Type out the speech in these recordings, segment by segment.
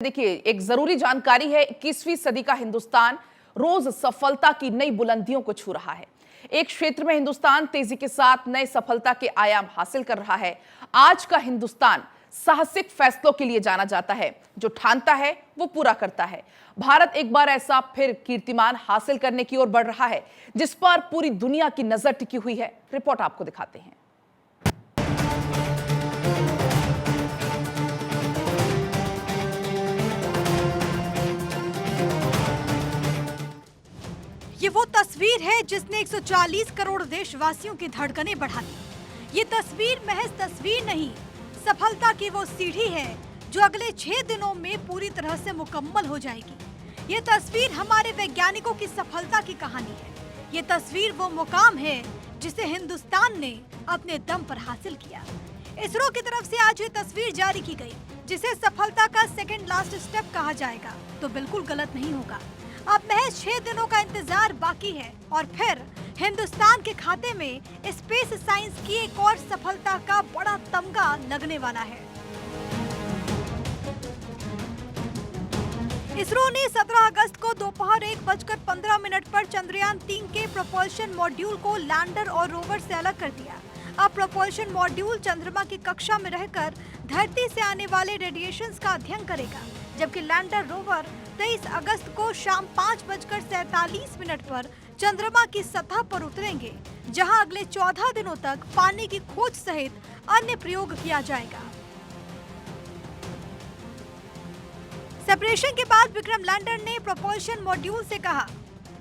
देखिए, एक जरूरी जानकारी है। 21वीं सदी का हिंदुस्तान रोज सफलता की नई बुलंदियों को छू रहा है। एक क्षेत्र में हिंदुस्तान तेजी के साथ नए सफलता के आयाम हासिल कर रहा है। आज का हिंदुस्तान साहसिक फैसलों के लिए जाना जाता है। जो ठानता है वो पूरा करता है। भारत एक बार ऐसा फिर कीर्तिमान हासिल करने की ओर बढ़ रहा है, जिस पर पूरी दुनिया की नजर टिकी हुई है। रिपोर्ट आपको दिखाते हैं। ये वो तस्वीर है जिसने 140 करोड़ देशवासियों की धड़कनें बढ़ा दी। ये तस्वीर महज तस्वीर नहीं, सफलता की वो सीढ़ी है जो अगले 6 दिनों में पूरी तरह से मुकम्मल हो जाएगी। ये तस्वीर हमारे वैज्ञानिकों की सफलता की कहानी है। ये तस्वीर वो मुकाम है जिसे हिंदुस्तान ने अपने दम पर हासिल किया। इसरो की तरफ से आज ये तस्वीर जारी की गई, जिसे सफलता का सेकंड लास्ट स्टेप कहा जाएगा तो बिल्कुल गलत नहीं होगा। अब महज 6 दिनों का इंतजार बाकी है और फिर हिंदुस्तान के खाते में स्पेस साइंस की एक और सफलता का बड़ा तमगा लगने वाला है। इसरो ने 17 अगस्त को दोपहर 1:15 पर चंद्रयान 3 के प्रोपल्शन मॉड्यूल को लैंडर और रोवर से अलग कर दिया। अब प्रोपल्शन मॉड्यूल चंद्रमा की कक्षा में रहकर धरती से आने वाले रेडिएशंस का अध्ययन करेगा, जबकि लैंडर रोवर 23 अगस्त को शाम 5:47 पर चंद्रमा की सतह पर उतरेंगे, जहां अगले 14 दिनों तक पानी की खोज सहित अन्य प्रयोग किया जाएगा। सेपरेशन के बाद विक्रम लैंडर ने प्रोपल्शन मॉड्यूल से कहा,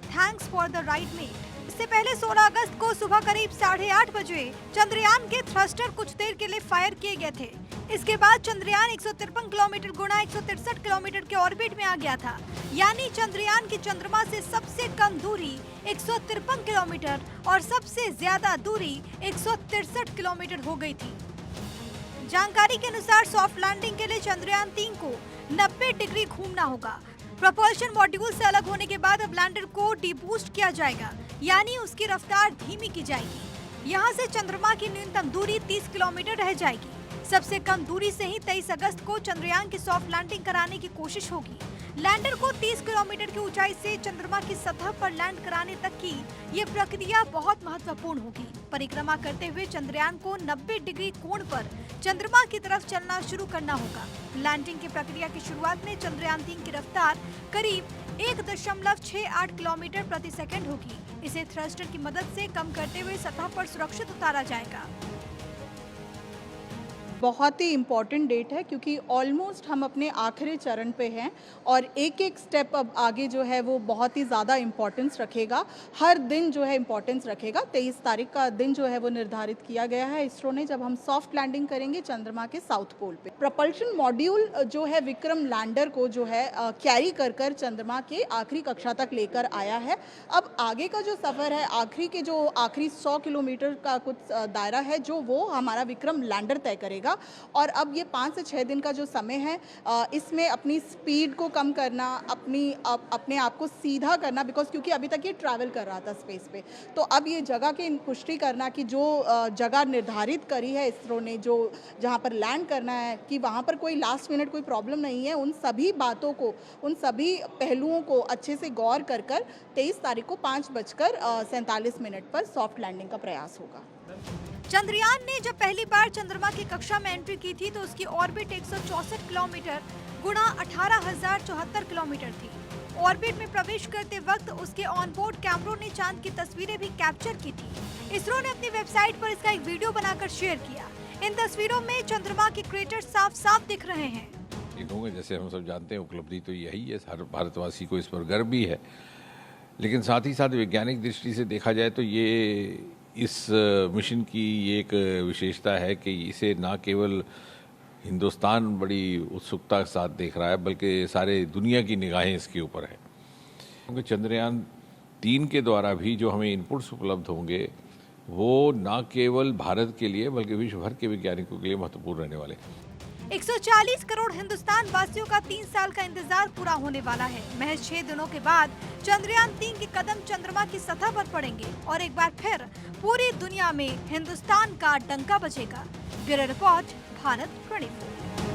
thanks for the ride mate. इससे पहले 16 अगस्त को सुबह करीब 8:30 बजे चंद्रयान के थ्रस्टर कुछ देर के लिए फायर किए गए थे। इसके बाद चंद्रयान 153 किलोमीटर गुणा 163 किलोमीटर के ऑर्बिट में आ गया था, यानी चंद्रयान की चंद्रमा से सबसे कम दूरी 153 किलोमीटर और सबसे ज्यादा दूरी 163 किलोमीटर हो गई थी। जानकारी के अनुसार सॉफ्ट लैंडिंग के लिए चंद्रयान 3 को 90 डिग्री घूमना होगा। प्रोपल्शन मॉड्यूल से अलग होने के बाद अब लैंडर को डीबूस्ट किया जाएगा, यानी उसकी रफ्तार धीमी की जाएगी। यहाँ से चंद्रमा की न्यूनतम दूरी 30 किलोमीटर रह जाएगी। सबसे कम दूरी से ही 23 अगस्त को चंद्रयान की सॉफ्ट लैंडिंग कराने की कोशिश होगी। लैंडर को 30 किलोमीटर की ऊंचाई से चंद्रमा की सतह पर लैंड कराने तक की ये प्रक्रिया बहुत महत्वपूर्ण होगी। परिक्रमा करते हुए चंद्रयान को 90 डिग्री कोण पर चंद्रमा की तरफ चलना शुरू करना होगा। लैंडिंग की प्रक्रिया की शुरुआत में चंद्रयान 3 की रफ्तार करीब 1.68 किलोमीटर प्रति सेकंड होगी। इसे थ्रस्टर की मदद से कम करते हुए सतह पर सुरक्षित उतारा जाएगा। बहुत ही इम्पॉर्टेंट डेट है, क्योंकि ऑलमोस्ट हम अपने आखिरी चरण पे हैं और एक एक स्टेप अब आगे जो है वो बहुत ही ज़्यादा इम्पोर्टेंस रखेगा। हर दिन जो है इम्पोर्टेंस रखेगा। 23 तारीख का दिन जो है वो निर्धारित किया गया है इसरो ने, जब हम सॉफ्ट लैंडिंग करेंगे चंद्रमा के साउथ पोल पे। प्रोपल्शन मॉड्यूल जो है विक्रम लैंडर को जो है कैरी कर चंद्रमा के आखिरी कक्षा तक लेकर आया है। अब आगे का जो सफ़र है, आखिरी 100 किलोमीटर का कुछ दायरा है जो वो हमारा विक्रम लैंडर तय करेगा। और अब ये 5 से 6 दिन का जो समय है, इसमें अपनी स्पीड को कम करना, अपने आप को सीधा करना, क्योंकि अभी तक ये ट्रैवल कर रहा था स्पेस पे, तो अब ये जगह की पुष्टि करना कि जो जगह निर्धारित करी है इसरो ने, जो जहाँ पर लैंड करना है, कि वहाँ पर कोई लास्ट मिनट कोई प्रॉब्लम नहीं है। उन सभी बातों को, उन सभी पहलुओं को अच्छे से गौर कर 23 तारीख को 5:47 पर सॉफ्ट लैंडिंग का प्रयास होगा। चंद्रयान ने जब पहली बार चंद्रमा की कक्षा में एंट्री की थी तो उसकी ऑर्बिट 164 किलोमीटर गुणा 18,074 किलोमीटर थी। ऑर्बिट में प्रवेश करते वक्त उसके ऑनबोर्ड कैमरों ने चांद की तस्वीरें भी कैप्चर की थी। इसरो ने अपनी वेबसाइट पर इसका एक वीडियो बनाकर शेयर किया। इन तस्वीरों में चंद्रमा के क्रेटर साफ साफ दिख रहे हैं। जैसे हम सब जानते हैं, उपलब्धि तो यही है, हर भारतवासी को इस पर गर्व भी है, लेकिन साथ ही साथ वैज्ञानिक दृष्टि से देखा जाए तो ये इस मिशन की ये एक विशेषता है कि इसे ना केवल हिंदुस्तान बड़ी उत्सुकता के साथ देख रहा है, बल्कि सारे दुनिया की निगाहें इसके ऊपर है। क्योंकि चंद्रयान 3 के द्वारा भी जो हमें इनपुट्स उपलब्ध होंगे वो ना केवल भारत के लिए बल्कि विश्व भर के वैज्ञानिकों के लिए महत्वपूर्ण रहने वाले। 140 करोड़ हिंदुस्तान वासियों का 3 साल का इंतजार पूरा होने वाला है। महज 6 दिनों के बाद चंद्रयान 3 के कदम चंद्रमा की सतह पर पड़ेंगे और एक बार फिर पूरी दुनिया में हिंदुस्तान का डंका बजेगा। Bureau report, Bharat 24।